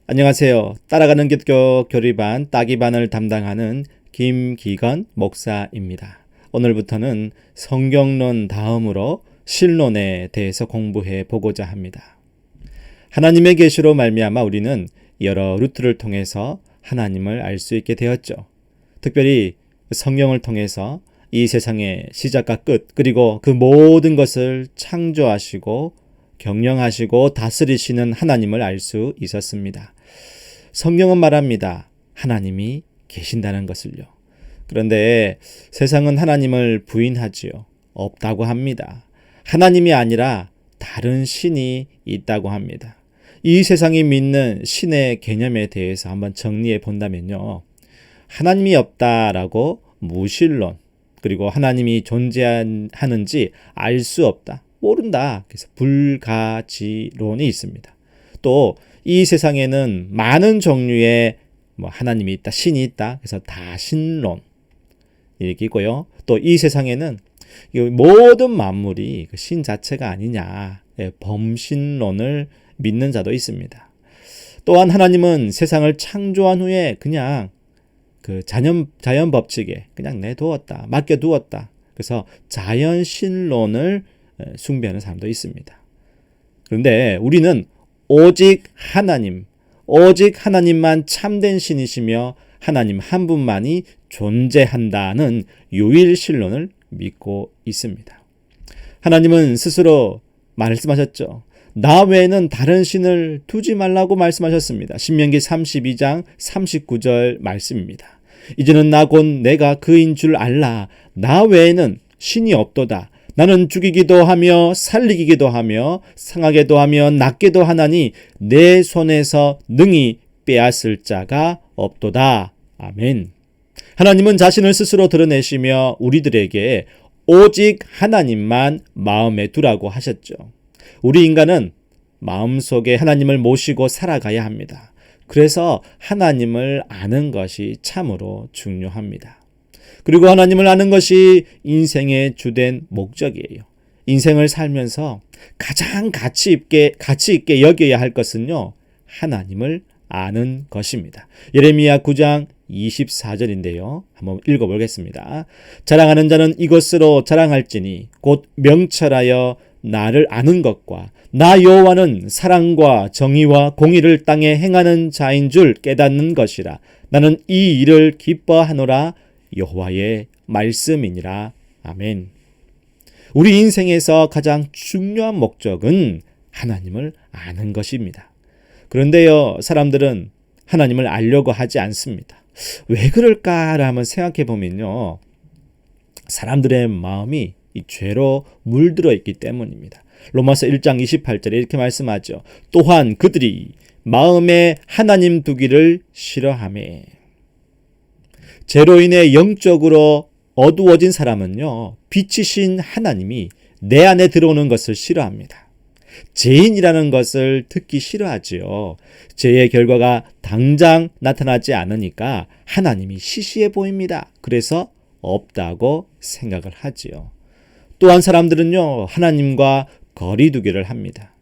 안녕하세요. 따라가는 기독교 교리반 따기반을 담당하는 김기건 목사입니다. 오늘부터는 성경론 다음으로 신론에 대해서 공부해 보고자 합니다. 하나님의 계시로 말미암아 우리는 여러 루트를 통해서 하나님을 알 수 있게 되었죠. 특별히 성경을 통해서 이 세상의 시작과 끝, 그리고 그 모든 것을 창조하시고 경영하시고 다스리시는 하나님을 알 수 있었습니다. 성경은 말합니다. 하나님이 계신다는 것을요. 그런데 세상은 하나님을 부인하지요. 없다고 합니다. 하나님이 아니라 다른 신이 있다고 합니다. 이 세상이 믿는 신의 개념에 대해서 한번 정리해 본다면요. 하나님이 없다라고 무신론, 그리고 하나님이 존재하는지 알 수 없다, 모른다, 그래서 불가지론이 있습니다. 또 이 세상에는 많은 종류의 하나님이 있다, 신이 있다, 그래서 다신론 이렇게 있고요. 또 이 세상에는 모든 만물이 신 자체가 아니냐, 범신론을 믿는 자도 있습니다. 또한 하나님은 세상을 창조한 후에 그냥 그 자연 법칙에 그냥 내두었다, 맡겨두었다. 그래서 자연신론을 숭배하는 사람도 있습니다. 그런데 우리는 오직 하나님만 참된 신이시며 하나님 한 분만이 존재한다는 유일신론을 믿고 있습니다. 하나님은 스스로 말씀하셨죠. 나 외에는 다른 신을 두지 말라고 말씀하셨습니다. 신명기 32장 39절 말씀입니다. 이제는 나 곧 내가 그인 줄 알라. 나 외에는 신이 없도다. 나는 죽이기도 하며 살리기도 하며 상하게도 하며 낫게도 하나니 내 손에서 능히 빼앗을 자가 없도다. 아멘. 하나님은 자신을 스스로 드러내시며 우리들에게 오직 하나님만 마음에 두라고 하셨죠. 우리 인간은 마음속에 하나님을 모시고 살아가야 합니다. 그래서 하나님을 아는 것이 참으로 중요합니다. 그리고 하나님을 아는 것이 인생의 주된 목적이에요. 인생을 살면서 가장 가치 있게 여겨야 할 것은요, 하나님을 아는 것입니다. 예레미야 9장 24절인데요. 한번 읽어보겠습니다. 자랑하는 자는 이것으로 자랑할지니 곧 명철하여 나를 아는 것과 나 여호와는 사랑과 정의와 공의를 땅에 행하는 자인 줄 깨닫는 것이라. 나는 이 일을 기뻐하노라. 여호와의 말씀이니라. 아멘. 우리 인생에서 가장 중요한 목적은 하나님을 아는 것입니다. 그런데요, 사람들은 하나님을 알려고 하지 않습니다. 왜 그럴까를 한번 생각해 보면요, 사람들의 마음이 이 죄로 물들어 있기 때문입니다. 로마서 1장 28절에 이렇게 말씀하죠. 또한 그들이 마음에 하나님 두기를 싫어하매. 죄로 인해 영적으로 어두워진 사람은요, 빛이신 하나님이 내 안에 들어오는 것을 싫어합니다. 죄인이라는 것을 듣기 싫어하지요. 죄의 결과가 당장 나타나지 않으니까 하나님이 시시해 보입니다. 그래서 없다고 생각을 하지요. 또한 사람들은요, 하나님과 거리두기를 합니다.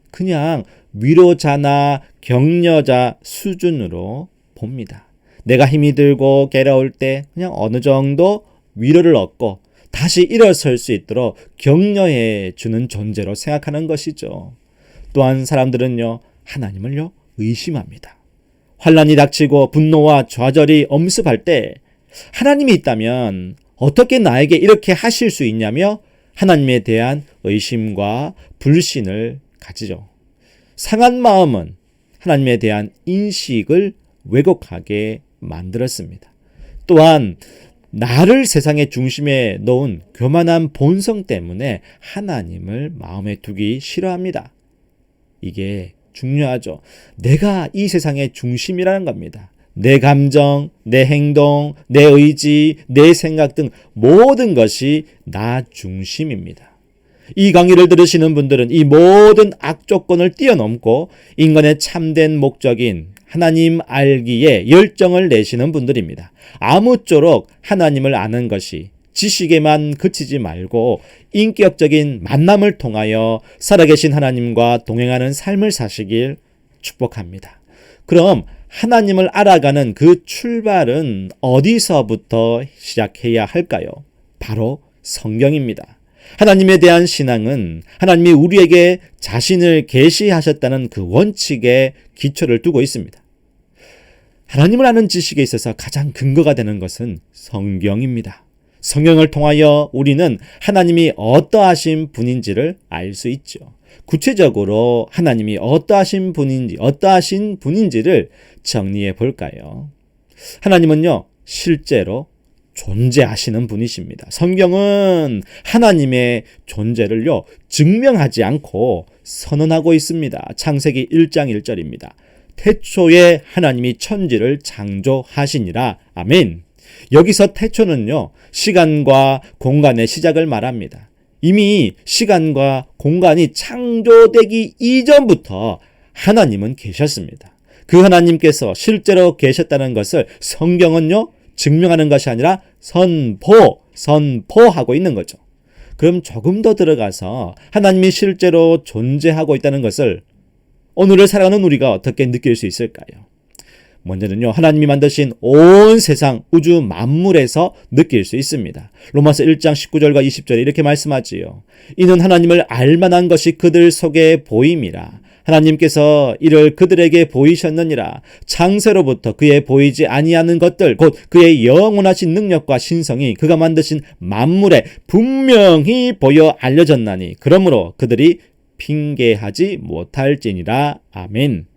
그냥 위로자나 격려자 수준으로 봅니다. 내가 힘이 들고 괴로울 때 그냥 어느 정도 위로를 얻고 다시 일어설 수 있도록 격려해 주는 존재로 생각하는 것이죠. 또한 사람들은요, 하나님을요, 의심합니다. 환난이 닥치고 분노와 좌절이 엄습할 때 하나님이 있다면 어떻게 나에게 이렇게 하실 수 있냐며 하나님에 대한 의심과 불신을 가지죠. 상한 마음은 하나님에 대한 인식을 왜곡하게 만들었습니다. 또한 나를 세상의 중심에 놓은 교만한 본성 때문에 하나님을 마음에 두기 싫어합니다. 이게 중요하죠. 내가 이 세상의 중심이라는 겁니다. 내 감정, 내 행동, 내 의지, 내 생각 등 모든 것이 나 중심입니다. 이 강의를 들으시는 분들은 이 모든 악조건을 뛰어넘고 인간의 참된 목적인 하나님 알기에 열정을 내시는 분들입니다. 아무쪼록 하나님을 아는 것이 지식에만 그치지 말고 인격적인 만남을 통하여 살아계신 하나님과 동행하는 삶을 사시길 축복합니다. 그럼 하나님을 알아가는 그 출발은 어디서부터 시작해야 할까요? 바로 성경입니다. 하나님에 대한 신앙은 하나님이 우리에게 자신을 계시하셨다는 그 원칙에 기초를 두고 있습니다. 하나님을 아는 지식에 있어서 가장 근거가 되는 것은 성경입니다. 성경을 통하여 우리는 하나님이 어떠하신 분인지를 알 수 있죠. 구체적으로 하나님이 어떠하신 분인지를 정리해 볼까요? 하나님은요, 실제로 존재하시는 분이십니다. 성경은 하나님의 존재를요, 증명하지 않고 선언하고 있습니다. 창세기 1장 1절입니다. 태초에 하나님이 천지를 창조하시니라. 아멘. 여기서 태초는요, 시간과 공간의 시작을 말합니다. 이미 시간과 공간이 창조되기 이전부터 하나님은 계셨습니다. 그 하나님께서 실제로 계셨다는 것을 성경은요, 증명하는 것이 아니라 선포하고 있는 거죠. 그럼 조금 더 들어가서 하나님이 실제로 존재하고 있다는 것을 오늘을 살아가는 우리가 어떻게 느낄 수 있을까요? 먼저는요, 하나님이 만드신 온 세상 우주 만물에서 느낄 수 있습니다. 로마서 1장 19절과 20절에 이렇게 말씀하지요. 이는 하나님을 알만한 것이 그들 속에 보임이라. 하나님께서 이를 그들에게 보이셨느니라. 창세로부터 그의 보이지 아니하는 것들 곧 그의 영원하신 능력과 신성이 그가 만드신 만물에 분명히 보여 알려졌나니 그러므로 그들이 핑계하지 못할지니라. 아멘.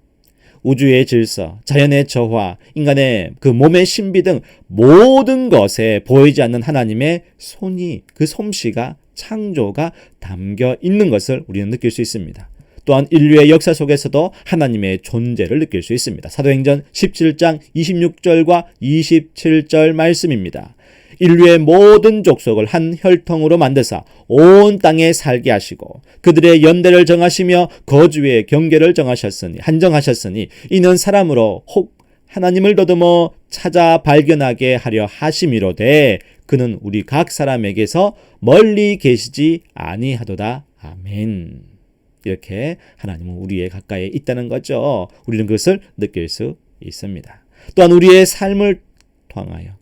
우주의 질서, 자연의 저화, 인간의 그 몸의 신비 등 모든 것에 보이지 않는 하나님의 그 솜씨가, 창조가 담겨 있는 것을 우리는 느낄 수 있습니다. 또한 인류의 역사 속에서도 하나님의 존재를 느낄 수 있습니다. 사도행전 17장 26절과 27절 말씀입니다. 인류의 모든 족속을 한 혈통으로 만드사 온 땅에 살게 하시고 그들의 연대를 정하시며 거주의 경계를 한정하셨으니 이는 사람으로 혹 하나님을 더듬어 찾아 발견하게 하려 하심이로되 그는 우리 각 사람에게서 멀리 계시지 아니하도다. 아멘. 이렇게 하나님은 우리의 가까이에 있다는 거죠. 우리는 그것을 느낄 수 있습니다. 또한 우리의 삶을 통하여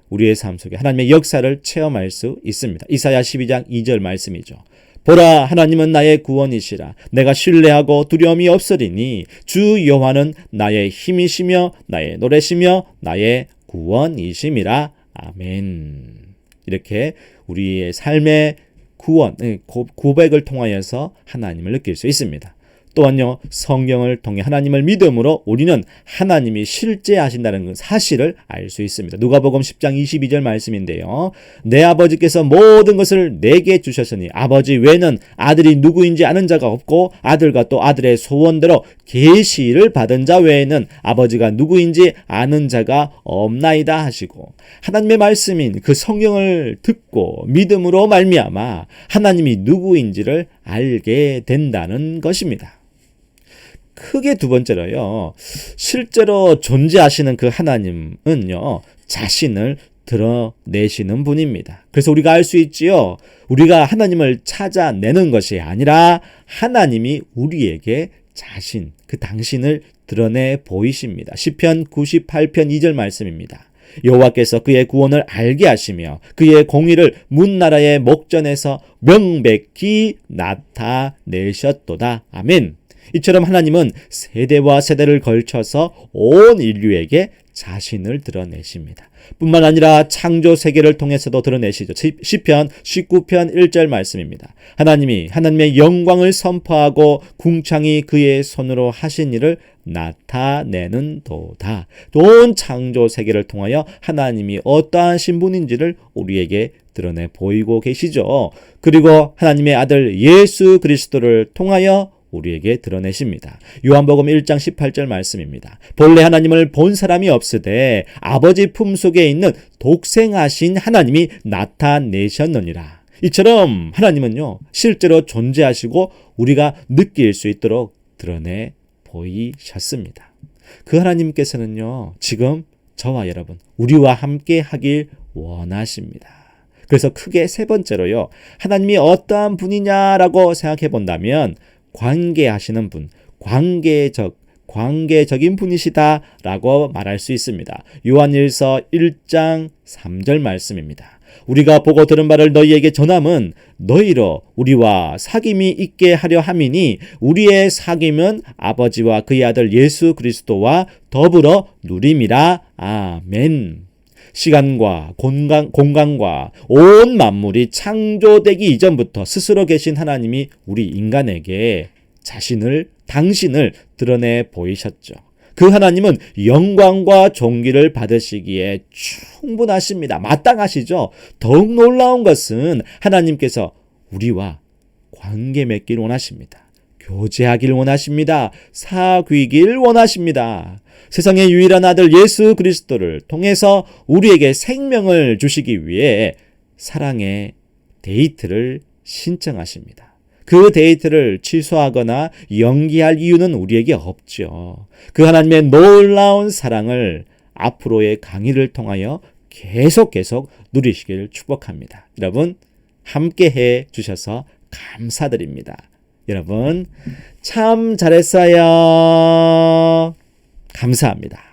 우리의 삶 속에 하나님의 역사를 체험할 수 있습니다. 이사야 12장 2절 말씀이죠. 보라, 하나님은 나의 구원이시라. 내가 신뢰하고 두려움이 없으리니 주 여호와는 나의 힘이시며 나의 노래시며 나의 구원이심이라. 아멘. 이렇게 우리의 삶의 고백을 통하여서 하나님을 느낄 수 있습니다. 또한요, 성경을 통해 하나님을 믿음으로 우리는 하나님이 실제하신다는 사실을 알 수 있습니다. 누가복음 10장 22절 말씀인데요. 내 아버지께서 모든 것을 내게 주셨으니 아버지 외에는 아들이 누구인지 아는 자가 없고 아들과 또 아들의 소원대로 계시를 받은 자 외에는 아버지가 누구인지 아는 자가 없나이다 하시고, 하나님의 말씀인 그 성경을 듣고 믿음으로 말미암아 하나님이 누구인지를 알게 된다는 것입니다. 크게 두 번째로요, 실제로 존재하시는 그 하나님은요, 자신을 드러내시는 분입니다. 그래서 우리가 알 수 있지요. 우리가 하나님을 찾아내는 것이 아니라 하나님이 우리에게 그 당신을 드러내 보이십니다. 시편 98편 2절 말씀입니다. 여호와께서 그의 구원을 알게 하시며 그의 공의를 문나라의 목전에서 명백히 나타내셨도다. 아멘. 이처럼 하나님은 세대와 세대를 걸쳐서 온 인류에게 자신을 드러내십니다. 뿐만 아니라 창조 세계를 통해서도 드러내시죠. 시편 19편 1절 말씀입니다. 하나님의 영광을 선포하고 궁창이 그의 손으로 하신 일을 나타내는 도다. 온 창조 세계를 통하여 하나님이 어떠하신 분인지를 우리에게 드러내 보이고 계시죠. 그리고 하나님의 아들 예수 그리스도를 통하여 우리에게 드러내십니다. 요한복음 1장 18절 말씀입니다. 본래 하나님을 본 사람이 없으되 아버지 품속에 있는 독생하신 하나님이 나타내셨느니라. 이처럼 하나님은요, 실제로 존재하시고 우리가 느낄 수 있도록 드러내 보이셨습니다. 그 하나님께서는요, 지금 저와 여러분, 우리와 함께 하길 원하십니다. 그래서 크게 세 번째로요, 하나님이 어떠한 분이냐라고 생각해 본다면 관계하시는 분, 관계적인 분이시다라고 말할 수 있습니다. 요한일서 1장 3절 말씀입니다. 우리가 보고 들은 바를 너희에게 전함은 너희로 우리와 사귐이 있게 하려 함이니 우리의 사귐은 아버지와 그의 아들 예수 그리스도와 더불어 누림이라. 아멘. 시간과 공간과 온 만물이 창조되기 이전부터 스스로 계신 하나님이 우리 인간에게 당신을 드러내 보이셨죠. 그 하나님은 영광과 존귀를 받으시기에 충분하십니다. 마땅하시죠. 더욱 놀라운 것은 하나님께서 우리와 관계 맺길 원하십니다. 교제하길 원하십니다. 사귀길 원하십니다. 세상의 유일한 아들 예수 그리스도를 통해서 우리에게 생명을 주시기 위해 사랑의 데이트를 신청하십니다. 그 데이트를 취소하거나 연기할 이유는 우리에게 없죠. 그 하나님의 놀라운 사랑을 앞으로의 강의를 통하여 계속 누리시길 축복합니다. 여러분 함께 해 주셔서 감사드립니다. 여러분 참 잘했어요. 감사합니다.